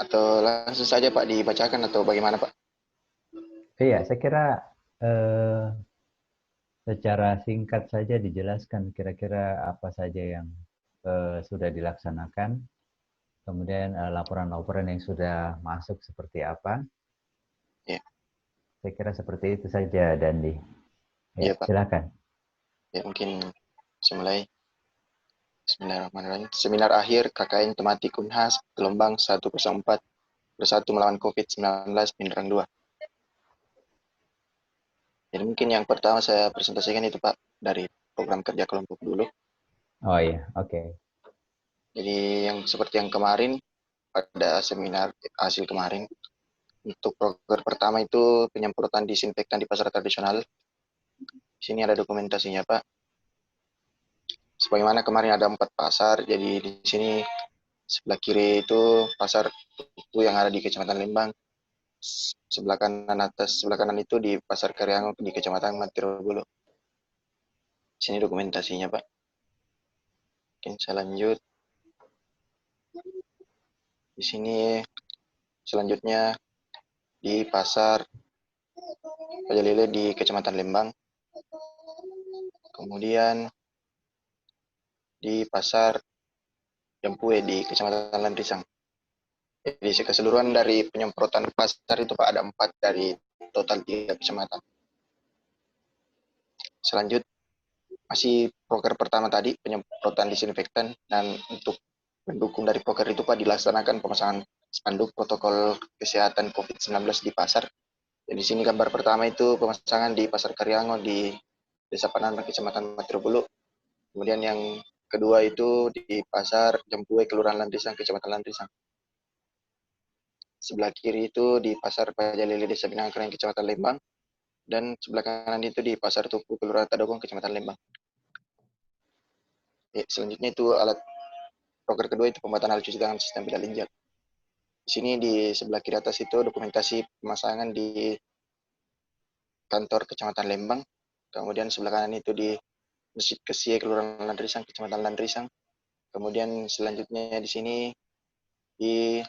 Atau langsung saja Pak dibacakan atau bagaimana Pak? Iya, saya kira eh, secara singkat saja dijelaskan kira-kira apa saja yang sudah dilaksanakan, kemudian laporan-laporan yang sudah masuk seperti apa. Ya, Saya kira seperti itu saja, Dandi. Ya, iya Pak. silakan. Ya mungkin saya mulai. Bismillahirrahmanirrahim. Seminar akhir KKN Tematik Unhas gelombang 104 bersatu melawan COVID-19 Pindrang 2. Jadi mungkin yang pertama saya presentasikan itu Pak dari program kerja kelompok dulu. Oh iya, oke. Jadi yang seperti yang kemarin pada seminar hasil kemarin untuk program pertama itu penyemprotan disinfektan di pasar tradisional. Di sini ada dokumentasinya Pak. Sebagaimana kemarin ada 4 pasar, jadi di sini sebelah kiri itu pasar itu yang ada di Kecamatan Lembang, sebelah kanan itu di Pasar Karyango di Kecamatan Matirobolo. Di sini dokumentasinya Pak. Mungkin saya lanjut. Di sini selanjutnya di Pasar Pajalile di Kecamatan Lembang. Kemudian di Pasar Jempue di Kecamatan Landrisang. Jadi keseluruhan dari penyemprotan pasar itu Pak ada 4 dari total 3 kecamatan. Selanjutnya masih proker pertama tadi penyemprotan disinfektan, dan untuk pendukung dari proker itu Pak dilaksanakan pemasangan spanduk protokol kesehatan COVID-19 di pasar. Jadi sini gambar pertama itu pemasangan di Pasar Karyango di Desa Pananang Kecamatan Matirobulu. Kemudian yang kedua itu di Pasar Jempue Kelurahan Landrisang Kecamatan Landrisang. Sebelah kiri itu di Pasar Pajalili Desa Binangkring Kecamatan Lembang, dan sebelah kanan itu di Pasar Tupu Kelurahan Tadogong Kecamatan Lembang. Selanjutnya itu alat proker kedua itu pembuatan alat cuci tangan sistem tidak linjak. Di sini di sebelah kiri atas itu dokumentasi pemasangan di kantor Kecamatan Lembang. Kemudian sebelah kanan itu di Masjid Kesie Kelurahan Landrisang Kecamatan Landrisang. Kemudian selanjutnya di sini di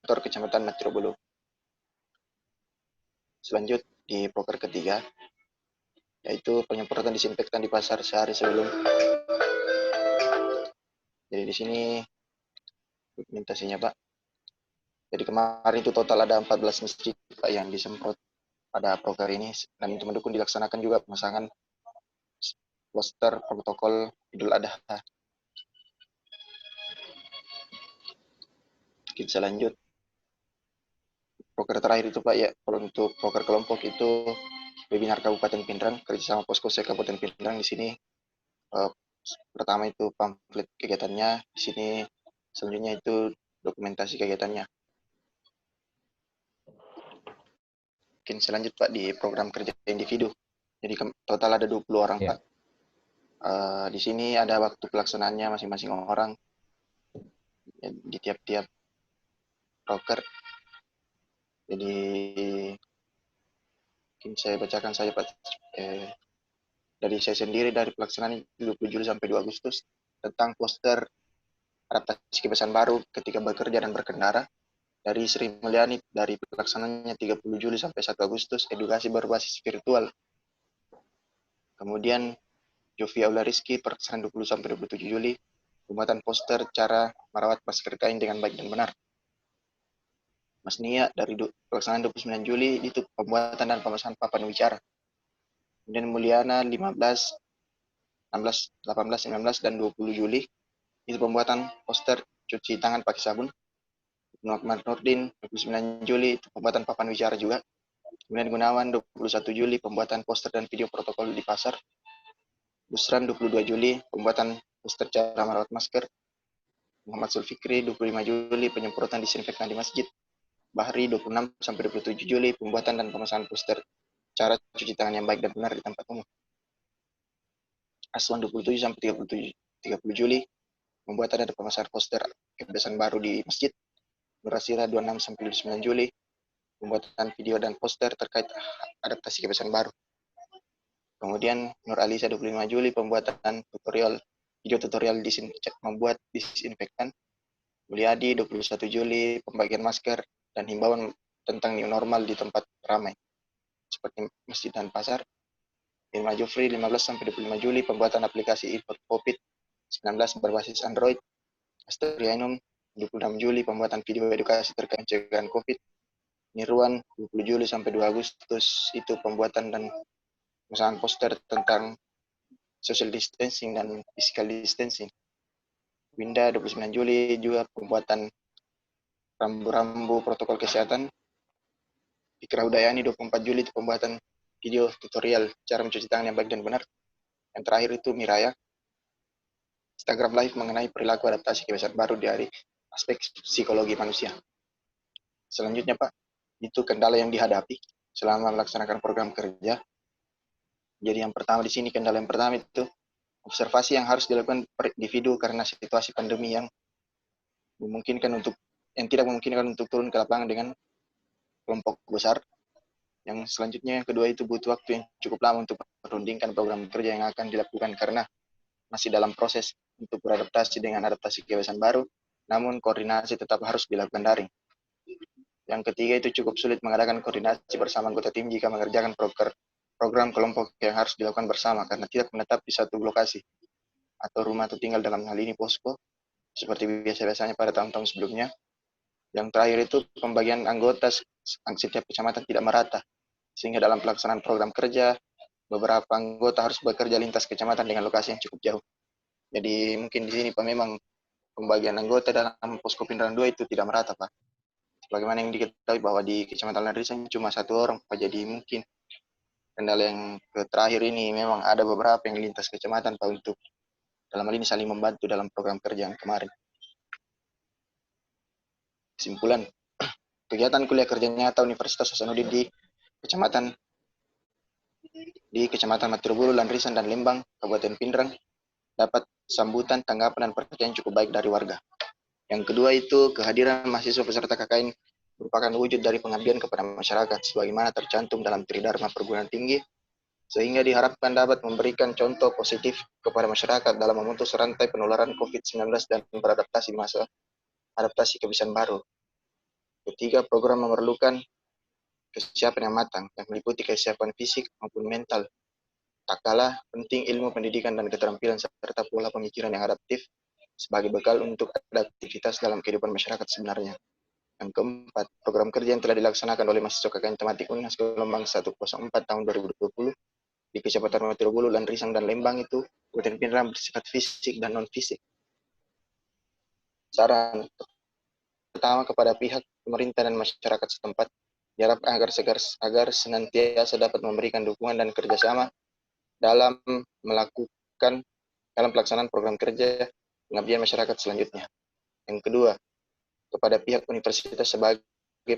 kantor Kecamatan Matirobolo. Selanjut di proker ketiga yaitu penyemprotan disinfektan di pasar sehari sebelum. Jadi di sini dokumentasinya Pak. Jadi kemarin itu total ada 14 masjid Pak yang disemprot pada proker ini, dan untuk mendukung dilaksanakan juga pemasangan poster protokol Idul Adha. Kita lanjut. Proker terakhir itu Pak ya, kalau untuk proker kelompok itu webinar Kabupaten Pindrang kerjasama Poskose Kabupaten Pindrang. Di sini eh, pertama itu pamflet kegiatannya, di sini selanjutnya itu dokumentasi kegiatannya. Mungkin selanjut Pak di program kerja individu. Jadi total ada 20 orang Ya. Pak. Di sini ada waktu pelaksanaannya masing-masing orang di tiap-tiap proker. Jadi mungkin saya bacakan saja Pak. Dari saya sendiri dari pelaksanaan 20 Juli sampai 2 Agustus tentang poster adaptasi kebiasaan baru ketika bekerja dan berkendara. Dari Sri Mulyani dari pelaksanaannya 30 Juli sampai 1 Agustus edukasi berbasis virtual. Kemudian Jovi Aula Rizky pelaksanaan 20 sampai 27 Juli pembuatan poster cara merawat masker kain dengan baik dan benar. Mas Nia dari pelaksanaan 29 Juli itu pembuatan dan pemasangan papan wicara. Kemudian Mulyana 15, 16, 18, 19, dan 20 Juli itu pembuatan poster cuci tangan pakai sabun. Muhammad Nurdin 29 Juli itu pembuatan papan wicara juga. Kemudian Gunawan 21 Juli pembuatan poster dan video protokol di pasar. Busran 22 Juli pembuatan poster cara merawat masker. Muhammad Zulfikri 25 Juli penyemprotan disinfektan di masjid. Bahri 26 sampai 27 Juli pembuatan dan pemasangan poster cara cuci tangan yang baik dan benar di tempat umum. Aswan 27 sampai 30 Juli pembuatan dan pemasangan poster kebiasaan baru di masjid. Nurasira 26 sampai 29 Juli pembuatan video dan poster terkait adaptasi kebiasaan baru. Kemudian Nur Alisa 25 Juli pembuatan video tutorial membuat disinfektan. Mulyadi 21 Juli pembagian masker dan himbauan tentang new normal di tempat ramai seperti masjid dan pasar. Irma Jufri 15 sampai 25 Juli pembuatan aplikasi info COVID-19 berbasis Android. Astrianum 26 Juli pembuatan video edukasi terkait pencegahan COVID. Nirwan 20 Juli sampai 2 Agustus itu pembuatan dan pemasangan poster tentang social distancing dan physical distancing. Winda 29 Juli juga pembuatan rambu-rambu protokol kesehatan. Fikra Udayani 24 Juli itu pembuatan video tutorial cara mencuci tangan yang baik dan benar. Yang terakhir itu Miraya Instagram Live mengenai perilaku adaptasi kebiasaan baru dari aspek psikologi manusia. Selanjutnya Pak, itu kendala yang dihadapi selama melaksanakan program kerja. Jadi yang pertama di sini, kendala yang pertama itu observasi yang harus dilakukan per individu karena situasi pandemi yang tidak memungkinkan untuk turun ke lapangan dengan kelompok besar. Yang selanjutnya yang kedua itu butuh waktu yang cukup lama untuk merundingkan program kerja yang akan dilakukan karena masih dalam proses untuk beradaptasi dengan adaptasi kebiasaan baru, namun koordinasi tetap harus dilakukan daring. Yang ketiga itu cukup sulit mengadakan koordinasi bersama anggota tim jika mengerjakan program kelompok yang harus dilakukan bersama karena tidak menetap di satu lokasi atau rumah atau tinggal dalam hal ini posko seperti biasa-biasanya pada tahun-tahun sebelumnya. Yang terakhir itu pembagian anggota setiap kecamatan tidak merata sehingga dalam pelaksanaan program kerja beberapa anggota harus bekerja lintas kecamatan dengan lokasi yang cukup jauh. Jadi mungkin di sini Pak memang pembagian anggota dalam posko Pindrang 2 itu tidak merata Pak. Bagaimana yang diketahui bahwa di Kecamatan Lanrisan cuma 1 orang Pak. Jadi mungkin kendala yang terakhir ini memang ada beberapa yang lintas kecamatan Pak untuk dalam hal ini saling membantu dalam program kerja yang kemarin. Kesimpulan, kegiatan kuliah kerja nyata Universitas Hasanuddin di Kecamatan Matirobulu, Lanrisan, dan Lembang, Kabupaten Pindrang, dapat sambutan, tanggapan, dan perhatian cukup baik dari warga. Yang kedua itu kehadiran mahasiswa peserta KKN merupakan wujud dari pengabdian kepada masyarakat sebagaimana tercantum dalam Tridharma Perguruan Tinggi, sehingga diharapkan dapat memberikan contoh positif kepada masyarakat dalam memutus rantai penularan COVID-19 dan beradaptasi di masa adaptasi kebiasaan baru. Ketiga, program memerlukan kesiapan yang matang yang meliputi kesiapan fisik maupun mental. Tak kalah penting ilmu pendidikan dan keterampilan serta pola pemikiran yang adaptif sebagai bekal untuk ada aktivitas dalam kehidupan masyarakat sebenarnya. Yang keempat, program kerja yang telah dilaksanakan oleh mahasiswa KKN Tematik UNAS gelombang 104 tahun 2020 di Kecamatan Matirobulu, Lanrisang, dan Lembang itu Kabupaten Pindrang bersifat fisik dan non-fisik. Saran pertama kepada pihak pemerintah dan masyarakat setempat diharapkan agar senantiasa dapat memberikan dukungan dan kerjasama dalam pelaksanaan program kerja pengabdian masyarakat selanjutnya. Yang kedua, kepada pihak universitas sebagai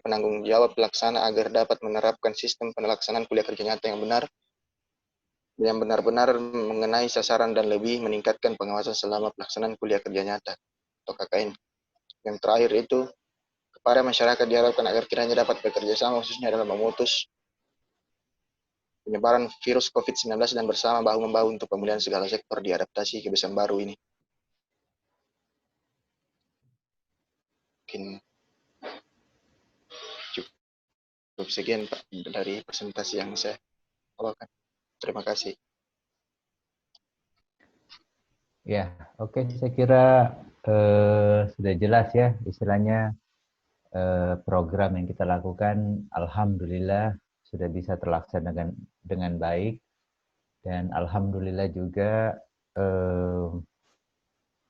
penanggung jawab pelaksana agar dapat menerapkan sistem pelaksanaan kuliah kerja nyata yang benar-benar mengenai sasaran dan lebih meningkatkan pengawasan selama pelaksanaan kuliah kerja nyata atau KKN. Yang terakhir itu kepada masyarakat diharapkan agar kiranya dapat bekerja sama khususnya dalam memutus penyebaran virus COVID-19 dan bersama bahu-membahu untuk pemulihan segala sektor di adaptasi kebiasaan baru ini. Mungkin cukup sekian Pak dari presentasi yang saya bawakan. Terima kasih. Ya, oke. Saya kira sudah jelas ya istilahnya program yang kita lakukan. Alhamdulillah sudah bisa terlaksana dengan baik dan alhamdulillah juga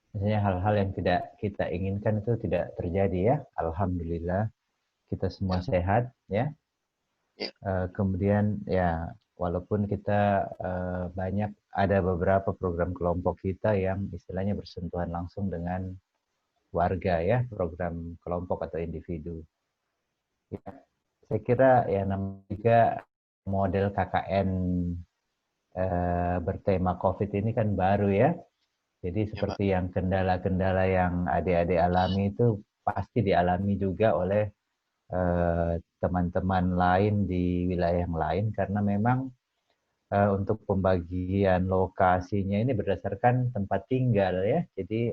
misalnya hal-hal yang tidak kita inginkan itu tidak terjadi ya. Alhamdulillah kita semua sehat ya. Kemudian ya walaupun kita banyak ada beberapa program kelompok kita yang istilahnya bersentuhan langsung dengan warga ya, program kelompok atau individu. Ya, saya kira ya namanya juga model KKN bertema COVID ini kan baru ya. Jadi seperti yang kendala-kendala yang adik-adik alami itu pasti dialami juga oleh teman-teman lain di wilayah yang lain karena memang untuk pembagian lokasinya ini berdasarkan tempat tinggal ya. Jadi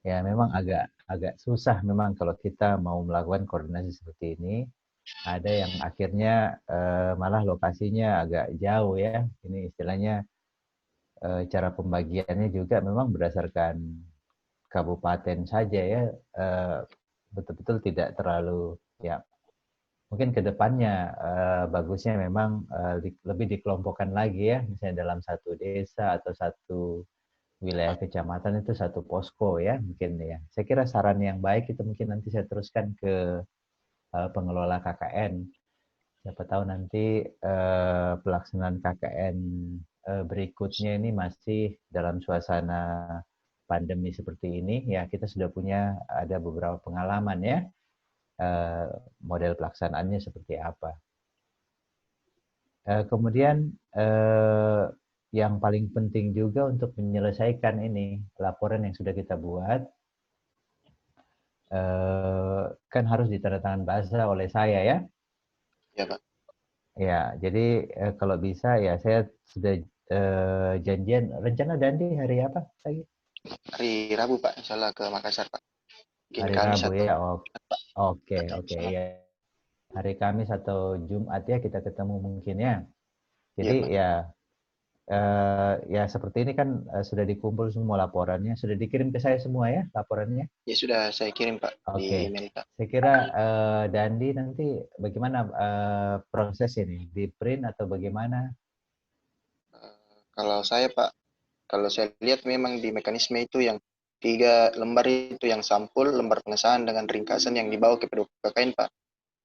Ya, memang agak susah memang kalau kita mau melakukan koordinasi seperti ini. Ada yang akhirnya malah lokasinya agak jauh ya. Ini istilahnya cara pembagiannya juga memang berdasarkan kabupaten saja ya. Betul-betul tidak terlalu ya. Mungkin ke depannya bagusnya memang lebih dikelompokkan lagi ya. Misalnya dalam satu desa atau satu wilayah kecamatan itu satu posko ya mungkin ya. Saya kira saran yang baik itu mungkin nanti saya teruskan ke pengelola KKN. Siapa tahu nanti pelaksanaan KKN berikutnya ini masih dalam suasana pandemi seperti ini ya kita sudah punya ada beberapa pengalaman ya model pelaksanaannya seperti apa. Kemudian yang paling penting juga untuk menyelesaikan ini laporan yang sudah kita buat kan harus ditandatangan basah oleh saya ya. Ya Pak. Ya, jadi kalau bisa ya saya sudah janjian rencana Dandi hari apa lagi? Hari Rabu Pak, insya Allah ke Makassar Pak. Mungkin Hari Kamis Rabu atau ya. Oh, oke, atau oke insya Allah. ya. Hari Kamis atau Jumat ya kita ketemu mungkin ya. Iya Jadi Pak. ya ya seperti ini kan sudah dikumpul semua laporannya, sudah dikirim ke saya semua ya laporannya. Ya sudah saya kirim Pak di Oke. email Pak. Saya kira Dandi nanti bagaimana proses ini? Di print atau bagaimana? Kalau saya Pak, kalau saya lihat memang di mekanisme itu yang 3 lembar itu yang sampul, lembar pengesahan dengan ringkasan yang dibawa ke PDKKN Pak.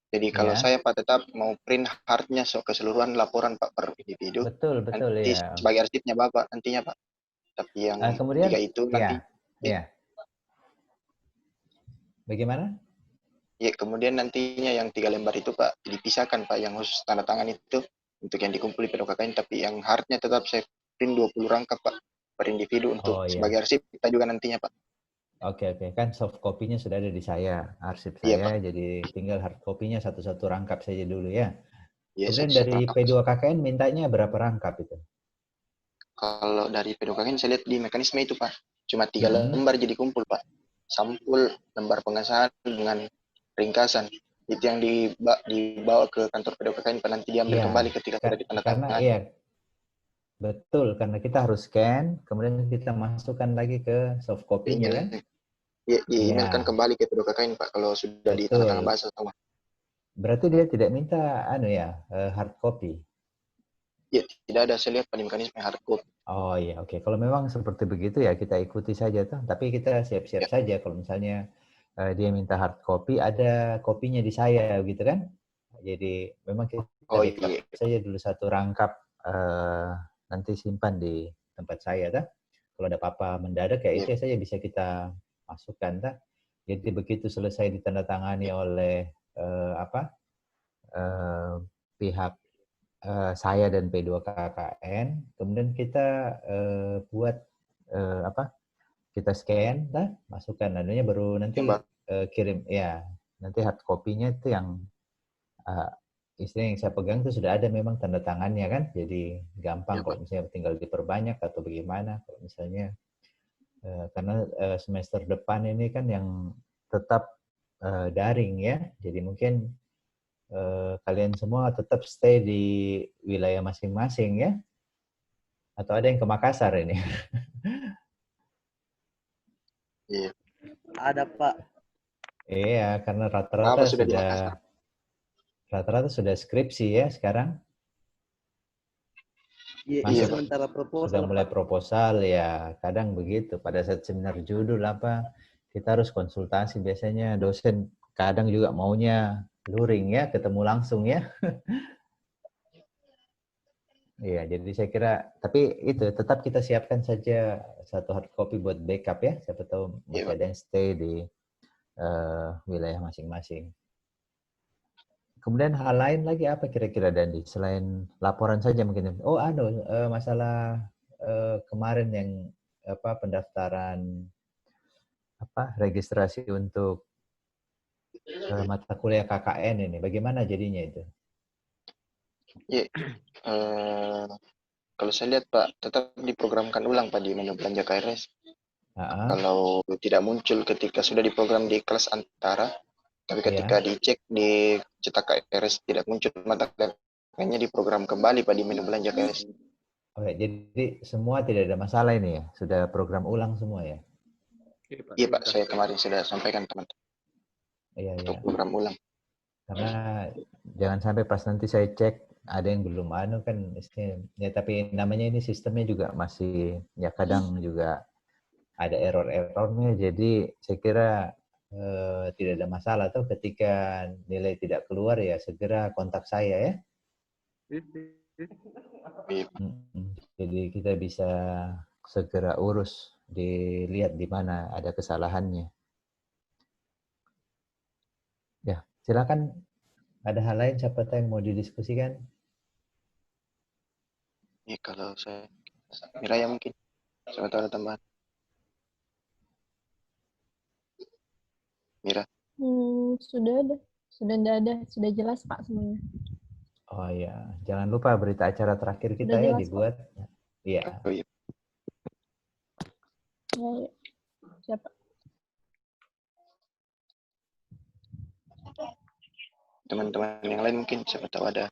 Jadi kalau Ya, saya Pak tetap mau print hardnya keseluruhan laporan Pak per individu, betul betul nanti ya. sebagai arsipnya Bapak nantinya Pak. Tapi yang Kemudian 3 itu nanti ya, ya. Bagaimana? ya kemudian nantinya yang 3 lembar itu Pak dipisahkan Pak yang khusus tanda tangan itu untuk yang dikumpul di PDKKN, tapi yang hardnya tetap saya print 20 rangkap Pak per individu untuk Oh sebagai ya. arsip kita juga nantinya Pak. Oke, oke. Kan soft copy-nya sudah ada di saya, arsip Iya saya, Pak. jadi tinggal hard copy-nya satu-satu rangkap saja dulu ya. Iya Kemudian satu-satu dari rangkap. P2KKN mintanya berapa rangkap itu? Kalau dari PDKKN saya lihat di mekanisme itu Pak, cuma 3 Mm-mm. lembar jadi kumpul Pak. Sampul, lembar pengesahan dengan ringkasan. Itu yang dibawa ke kantor PDKKN Pak, nanti diambil Iya, kembali ketika sudah karena ditandatangani. iya betul, karena kita harus scan, kemudian kita masukkan lagi ke soft copy-nya kan? Email, ya, di-emailkan Iya, kembali ke PDKKN Pak kalau sudah ditandatangan betul. basah semua. Berarti dia tidak minta anu ya, hard copy. Ya, tidak ada saya lihat pada mekanisme hard copy. Oh iya, oke. Kalau memang seperti begitu ya kita ikuti saja tuh. Tapi kita siap-siap Ya. saja kalau misalnya dia minta hard copy, ada kopinya di saya gitu kan. Jadi memang kita Oh backup iya, saja dulu satu rangkap, nanti simpan di tempat saya tuh. Kalau ada apa-apa mendadak ya iya, itu saja bisa kita masukkan tuh. Jadi begitu selesai ditandatangani iya, oleh apa eh, pihak saya dan P2KKN, kemudian kita buat apa? Kita scan, dah, masukkan anunya baru iya, nanti Mbak. kirim ya. Nanti hard copy-nya itu yang uh, istilah yang saya pegang itu sudah ada memang tanda tangannya kan, jadi Iya, gampang Pak. kalau misalnya tinggal diperbanyak atau bagaimana. Kalau misalnya karena semester depan ini kan yang tetap daring ya, jadi mungkin kalian semua tetap stay di wilayah masing-masing ya. Atau ada yang ke Makassar ini? Iya. Ada Pak. Iya, karena rata-rata Bapak sudah di sudah Makassar. rata-rata sudah skripsi ya sekarang. Iya, Iya, Masuk Pak. sementara sudah proposal mulai Pak. proposal ya, kadang begitu. Pada saat seminar judul apa, kita harus konsultasi biasanya dosen kadang juga maunya luring ya, ketemu langsung ya. Iya, jadi saya kira tapi itu tetap kita siapkan saja satu hard copy buat backup ya. Siapa tahu Iya, masih Pak. ada yang stay di wilayah masing-masing. Kemudian hal lain lagi apa kira-kira Dandi selain laporan saja mungkin? Oh, masalah kemarin yang apa pendaftaran apa registrasi untuk mata kuliah KKN ini. Bagaimana jadinya itu? Iya. Eh, kalau saya lihat Pak, tetap diprogramkan ulang Pak di menu belanja KRS. Kalau tidak muncul ketika sudah diprogram di kelas antara, tapi ketika dicek di cetak KRS tidak muncul mata kuliahnya diprogram kembali Pak di menu belanja KRS. Oke, jadi semua tidak ada masalah ini ya? Sudah program ulang semua ya? Iya Pak, saya kemarin sudah sampaikan teman-teman untuk program ulang. Karena jangan sampai pas nanti saya cek ada yang belum kan ya, tapi namanya ini sistemnya juga masih ya kadang juga ada error-errornya, jadi saya kira tidak ada masalah. Atau ketika nilai tidak keluar ya segera kontak saya ya. Jadi kita bisa segera urus, dilihat di mana ada kesalahannya. Ya, silakan. Ada hal lain siapa tahu yang mau didiskusikan? Iya, kalau saya Miraya mungkin siapa tahu ada tambahan. Mira. Sudah ada, sudah jelas Pak semuanya. Oh ya, jangan lupa berita acara terakhir kita ya dibuat. Iya. Oh, iya. Ya. Siapa? Teman-teman yang lain mungkin siapa tahu ada.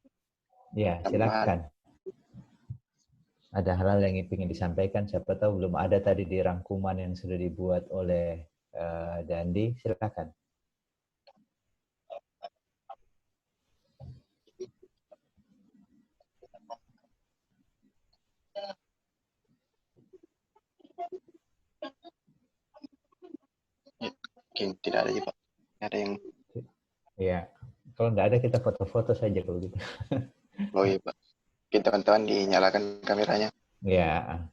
Ya, silakan. Ada hal-hal yang ingin disampaikan, siapa tahu belum ada tadi di rangkuman yang sudah dibuat oleh Dandi, silakan. Mungkin tidak ada Pak. Ada yang. Ya, kalau tidak ada kita foto-foto saja kalau gitu. Oh iya Pak. Kita teman-teman dinyalakan kameranya. Ya.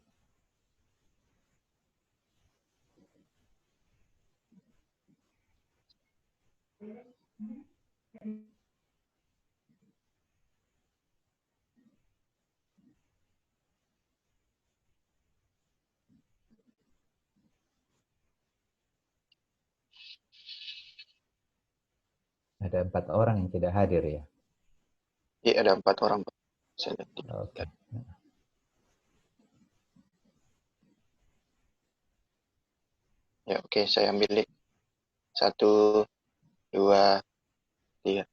Ada 4 orang yang tidak hadir ya? Iya, ada 4 orang Pak. Oke. Ya, oke, saya ambil 1, 2, 3.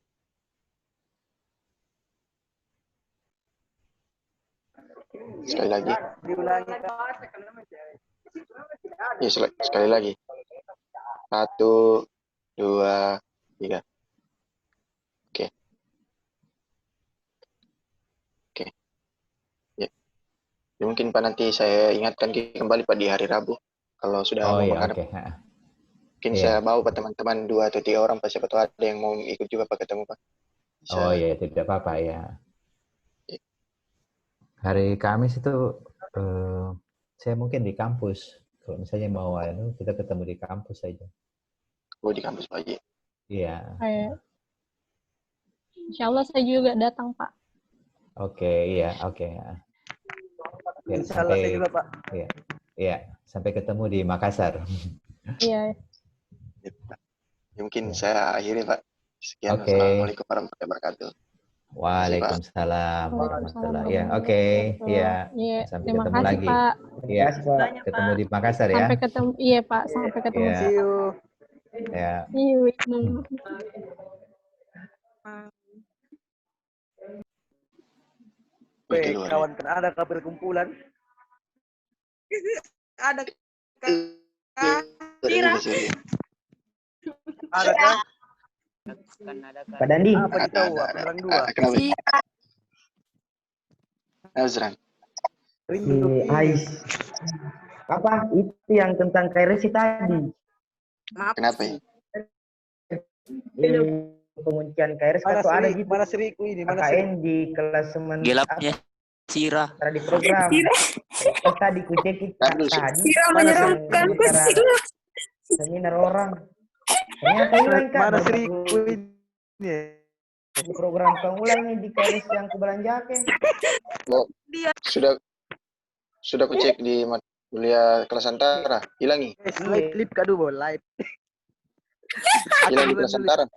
Sekali lagi. Ya, sekali lagi. 1, 2, 3. Oke. Oke. Ya. Ya, mungkin Pak nanti saya ingatkan kembali Pak di hari Rabu. Kalau sudah mau menghadap. Oke. Mungkin saya bawa Pak teman-teman 2 atau 3 orang Pak, siapa tahu ada yang mau ikut juga Pak ketemu Pak. Oh iya, tidak apa-apa ya. Hari Kamis itu saya mungkin di kampus. Kalau misalnya mau kita ketemu di kampus saja. Oh, di kampus Pak. Iya. Insya Allah saya juga datang Pak. Oke, iya, oke. Ya, Insya Allah saya juga Pak. Iya, sampai ketemu di Makassar. Iya. Ya, mungkin saya akhiri Pak. Sekian. Assalamualaikum warahmatullahi wabarakatuh. Waalaikumsalam warahmatullahi. Ya, oke. Iya. Sampai terima ketemu kasih, lagi. Pak. Iya. Ketemu di Makassar ya. Sampai ketemu. Iya, Pak. Sampai ketemu. Yeah. See you. Ya. See you. Kawan kan ada kabel kumpulan. Ada Ada kan? Pak Dandi. Apa tahu? Orang dua. Azran. Ais. Apa itu yang tentang KRS tadi? Kenapa ya? Penguncian KRS atau ada gitu? Mana seriku ini? Mana KKN di kelas semen. Gelapnya Sirah. Di program. Tadi kucek kita tadi. Sirah menyeramkan seminar orang. Ternyata hilang Kak. Mana seriku ini? Program pengulang nih di KRS yang kubelanjakan. Sudah kucek di kuliah kelas antara. Hilangi. Slide clip kadu bo live. Hilang di kelas antara.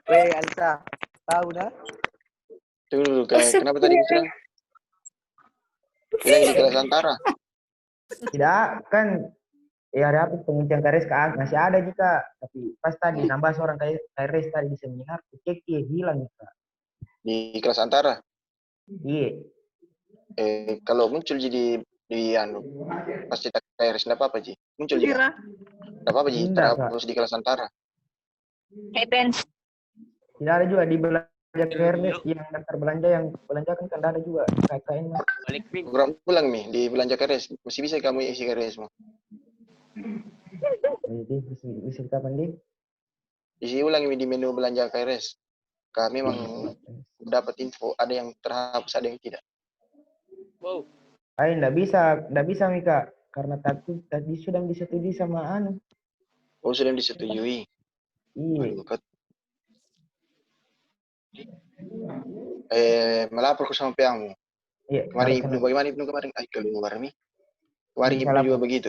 Weh Alisa, tahu dah? Tunggu dulu, kenapa tadi bilang? Hilang di kelas antara. Tidak, kan ya ada penguncian KRS masih ada jika, tapi pas tadi nambah seorang KRS tadi di seminar, cek hilang jika. Di kelas antara. Iya, Kalau muncul di anu pasti tak KRS enggak apa-apa Ji. Muncul juga. Kira. Enggak apa-apa Ji, Enggak, Kak. terhapus di kelas antara. Tidak ada juga di belanja KRS yang daftar belanja yang belanjakan kan ada juga KKN. Balik ping. Program ulang nih di belanja KRS. Masih bisa kamu isi KRS-mu. Jadi bisa kapan di? Isi ulang di menu belanja KRS. Kami memang dapat info ada yang terhapus, ada yang tidak. Wow. Enggak bisa Mika, karena tadi sudah disetujui sama anu. Oh, sudah disetujui. Iya. Melapor ke sama pihakmu. Iya. Kemarin Ibnu, bagaimana Ibnu kemarin? Keluar nih. Kemarin Bisa Ibnu juga lapor. begitu.